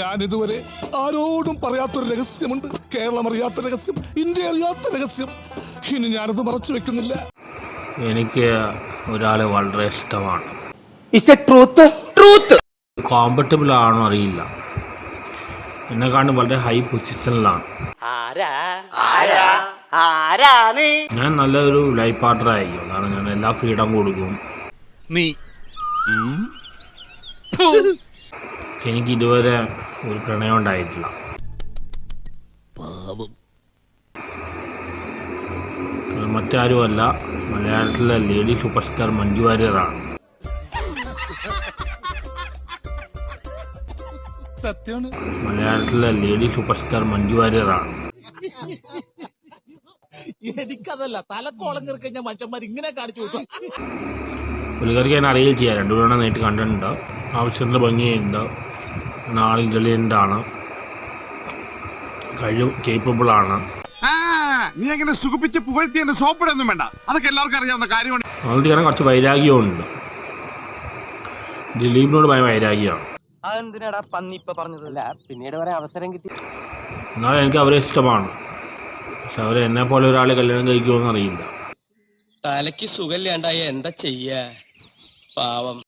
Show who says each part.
Speaker 1: ഞാൻ ഇതുവരെ ആരോടും പറയാത്തൊരു രഹസ്യമുണ്ട്. കേരളം അറിയാത്ത രഹസ്യം, ഇന്ത്യ അറിയാത്ത രഹസ്യം. ഇനി ഞാനത് മറച്ചു വെക്കുന്നില്ല.
Speaker 2: എനിക്ക് ഒരാളെ വളരെ ഇഷ്ടമാണ്. കോമ്പറ്റബിൾ ആണോ അറിയില്ല. എന്നെക്കാണ്ടും വളരെ ഹൈ പൊസിഷനിലാണ്. ഞാൻ നല്ലൊരു ലൈഫ് പാർട്ണർ ആയിരിക്കും. കാരണം ഞാൻ എല്ലാ ഫ്രീഡം കൊടുക്കും. പക്ഷെ എനിക്ക് ഇതുവരെ ഒരു പ്രണയം ഉണ്ടായിട്ടില്ല. മറ്റാരുമല്ല, മലയാളത്തിലെ ലേഡി സൂപ്പർ സ്റ്റാർ മഞ്ജു വാര്യറാണ്. മലയാളത്തിലെ ലേഡി സൂപ്പർ സ്റ്റാർ മഞ്ജു വാര്യറാണ്.
Speaker 3: എനിക്കതല്ല, തലക്കോളം കയറിക്കഴിഞ്ഞ മനുഷ്യന്മാർ ഇങ്ങനെ കാണിച്ചു വിട്ടു.
Speaker 2: പുള്ളിക്കാർക്ക് ഞാൻ അറിയുകയും ചെയ്യാം. രണ്ടുപേരും നേരിട്ട് കണ്ടിട്ടുണ്ട്. ആവശ്യത്തിന് ഭംഗിയുണ്ട്, ആൾ ഇന്റലിജന്റ് ആണ്, കേപ്പബിൾ ആണ്.
Speaker 4: നീ അങ്ങനെ സുഖിപ്പിച്ച് പുകഴ്ത്തി എന്റെ സോപ്പിടൊന്നും വേണ്ട, അതൊക്കെ എല്ലാവർക്കും അറിയാവുന്ന കാര്യമാണ്.
Speaker 2: അതുകൊണ്ട് ഞാൻ കുറച്ച് വൈരാഗ്യമുണ്ട്. ദിലീപിനോട് ഭയ വൈരാഗ്യമാണ്.
Speaker 5: അതെന്തിനാടാ പന്നി ഇപ്പൊ പറഞ്ഞതല്ല, പിന്നീട് വരെ അവസരം കിട്ടി.
Speaker 2: എന്നാലും എനിക്ക് അവരെ ഇഷ്ടമാണ്. പക്ഷെ അവർ എന്നെ പോലെ ഒരാളെ കല്യാണം കഴിക്കുമോ എന്നറിയില്ല.
Speaker 6: തലയ്ക്ക് സുഖമില്ലാണ്ടായ എന്താ ചെയ്യാ, പാവം.